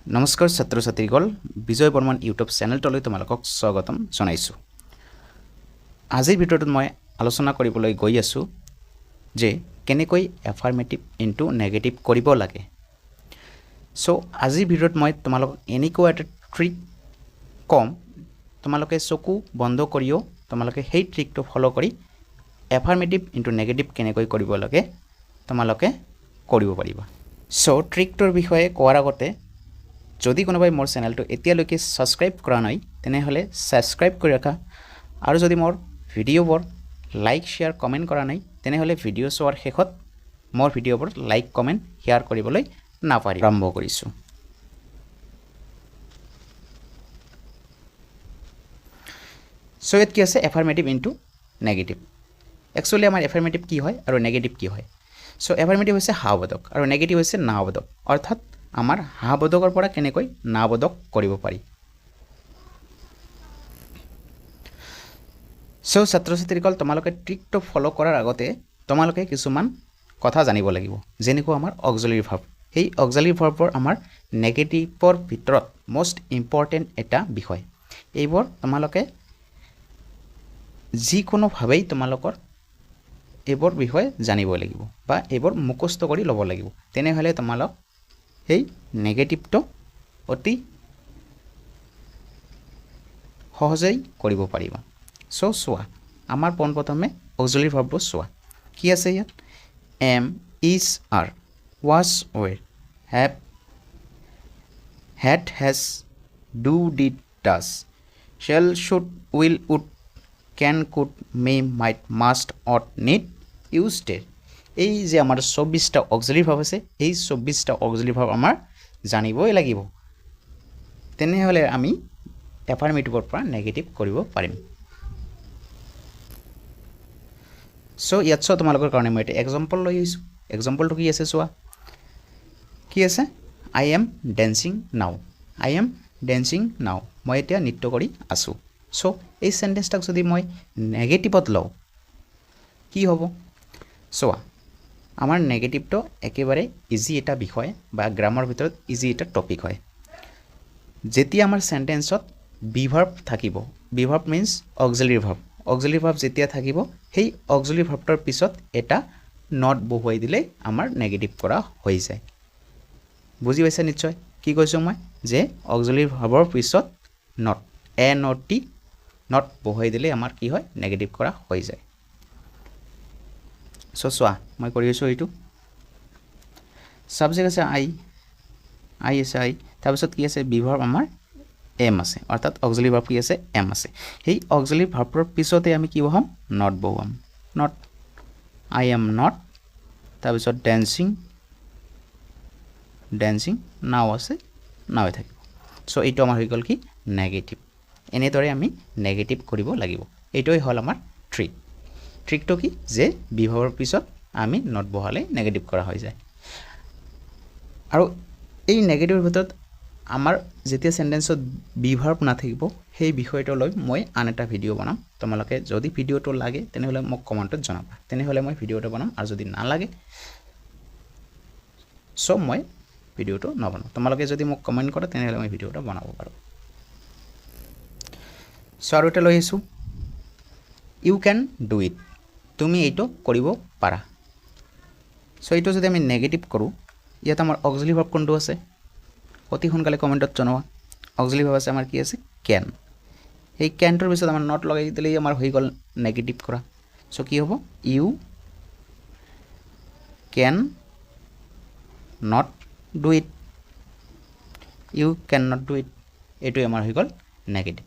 নমস্কাৰ ছাত্ৰ ছাত্ৰীসকল বিজয় বৰ্মন ইউটিউব চেনেলটোলৈ তোমালোকক স্বাগতম জনাইছোঁ। আজিৰ ভিডিঅ'টোত মই আলোচনা কৰিবলৈ গৈ আছোঁ যে কেনেকৈ এফাৰ্মেটিভ ইনটু নেগেটিভ কৰিব লাগে। সো আজিৰ ভিডিঅ'ত মই তোমালোকক এনেকুৱা এটা ট্ৰিক কম, তোমালোকে চকু বন্ধ কৰিও তোমালোকে সেই ট্ৰিকটো ফলো কৰি এফাৰ্মেটিভ ইনটু নেগেটিভ কেনেকৈ কৰিব লাগে তোমালোকে কৰিব পাৰিবা। সো ট্ৰিকটোৰ বিষয়ে কোৱাৰ আগতে যদি কোনোবাই মোৰ চেনেলটো এতিয়ালৈকে সাবস্ক্ৰাইব কৰা নাই তেনেহলে সাবস্ক্ৰাইব কৰি ৰাখা, আৰু যদি মোৰ ভিডিঅ'বোৰ লাইক শেয়াৰ কমেণ্ট কৰা নাই তেনেহলে ভিডিঅ' চোৱাৰ শেষত মোৰ ভিডিঅ'বোৰ লাইক কমেণ্ট শেয়াৰ কৰিবলৈ নাপাহৰিবা। আৰম্ভ কৰিছোঁ। সো ইয়াত কি আছে এফাৰ্মেটিভ ইনটু নেগেটিভ। একচুৱেলি আমাৰ এফাৰ্মেটিভ কি হয় আৰু নেগেটিভ কি হয়। সো এফাৰ্মেটিভ হৈছে হাবোধক আৰু নেগেটিভ হৈছে নাবোধক, অৰ্থাৎ আমাৰ হাবোধকৰ পৰা কেনেকৈ নাবোধক কৰিব পাৰি। সো ছাত্ৰ ছাত্ৰীসকল তোমালোকে ট্ৰিকটো ফলো কৰাৰ আগতে তোমালোকে কিছুমান কথা জানিব লাগিব, যেনেকুৱা আমাৰ অক্সিলাৰী ভাৰ্ব। এই অক্সিলাৰী ভাৰ্বৰ আমাৰ নেগেটিভৰ ভিতৰত মোষ্ট ইম্পৰ্টেণ্ট এটা বিষয়। এইবোৰ তোমালোকে যিকোনোভাৱেই তোমালোকৰ এইবোৰ বিষয়ে জানিব লাগিব বা এইবোৰ মুখস্থ কৰি ল'ব লাগিব, তেনেহ'লে তোমালোক এই নেগেটিভটো অতি সহজেই কৰিব পাৰিবা। সো চোৱা, আমাৰ পোনপ্ৰথমে অক্সিলাৰী ভাৰ্ববোৰ চোৱা কি আছে ইয়াত। Am, is, are, was, were, have, had, has, do, did, does, shall, should, will, would, can, could, may, might, must, ought, need, use, dare. এই যে আমাৰ 24টা অক্সিলাৰী ভাৰ্ব আছে, এই 24টা অক্সিলাৰী ভাৰ্ব আমাৰ জানিবই লাগিব, তেনেহ'লে আমি এফাৰ্মেটিভৰ পৰা নেগেটিভ কৰিব পাৰিম। সো ইয়াত চোৱা, তোমালোকৰ কাৰণে মই এটা এক্সাম্পল লৈ আহিছোঁ। এক্সাম্পলটো কি আছে চোৱা, কি আছে। আই এম ডেন্সিং নাও, আই এম ডেন্সিং নাও, মই এতিয়া নৃত্য কৰি আছোঁ। সো এই চেণ্টেন্সটাক যদি মই নেগেটিভত লওঁ কি হ'ব চোৱা। আমাৰ নেগেটিভটো একেবাৰে ইজি এটা বিষয় বা গ্ৰামাৰ ভিতৰত ইজি এটা টপিক হয়। যেতিয়া আমাৰ চেণ্টেন্সত বিভাৰ্ব থাকিব, be verb means auxiliary verb, auxiliary verb যেতিয়া থাকিব সেই অক্সিলাৰী ভাৰ্বটোৰ পিছত এটা নট বহুৱাই দিলে আমাৰ নেগেটিভ কৰা হৈ যায়। বুজি পাইছা নিশ্চয় কি কৈছোঁ মই, যে অক্সিলাৰী ভাৰ্বৰ পিছত not, A not T, not বহুৱাই দিলে আমাৰ কি হয়, নেগেটিভ কৰা হৈ যায়। সো চোৱা, মই কৰি আছোঁ এইটো। ছাবজেক্ট আছে আই, আই আছে আই, তাৰপিছত কি আছে বিভাৰ্ব আমাৰ এম আছে, অৰ্থাৎ অক্সিলাৰী ভাৰ্ব কি আছে, এম আছে। সেই অক্সিলাৰী ভাৰ্বৰ পিছতে আমি কি বহাম, নট বহুৱাম। নট, আই এম নট, তাৰপিছত ডেন্সিং, ডেন্সিং, নাও আছে, নাওৱে থাকিব। সো এইটো আমাৰ হৈ গ'ল কি নেগেটিভ। এনেদৰে আমি নেগেটিভ কৰিব লাগিব। এইটোৱে হ'ল আমাৰ ট্ৰিক। ট্ৰিকটো কি, যে বিভাৰ্বৰ পিছত আমি নট বহালে নেগেটিভ কৰা হৈ যায়। আৰু এই নেগেটিভৰ ভিতৰত আমাৰ যেতিয়া চেণ্টেন্সত বিভাৰ্ব নাথাকিব সেই বিষয়টো লৈ মই আন এটা ভিডিঅ' বনাম। তোমালোকে যদি ভিডিঅ'টো লাগে তেনেহ'লে মোক কমেণ্টত জনাবা, তেনেহ'লে মই ভিডিঅ'টো বনাম, আৰু যদি নালাগে চ' মই ভিডিঅ'টো নবনাওঁ। তোমালোকে যদি মোক কমেণ্ট কৰা তেনেহ'লে মই ভিডিঅ'টো বনাব পাৰোঁ। চ' আৰু এটা লৈ আহিছোঁ, ইউ কেন ডু ইট, তুমি এইটো কৰিব পাৰা। চ' এইটো যদি আমি নেগেটিভ কৰোঁ, ইয়াত আমাৰ অক্সিলাৰী ভাৰ্ব কোনটো আছে, অতি সোনকালে কমেণ্টত জনোৱা। অক্সিলাৰী ভাৰ্ব আছে আমাৰ কি আছে, কেন। এই কেনটোৰ পিছত আমাৰ নট লগাই দিলেই আমাৰ হৈ গ'ল নেগেটিভ কৰা। চ' কি হ'ব, you can not do it, you can not do it, এইটোৱে আমাৰ হৈ গ'ল নেগেটিভ।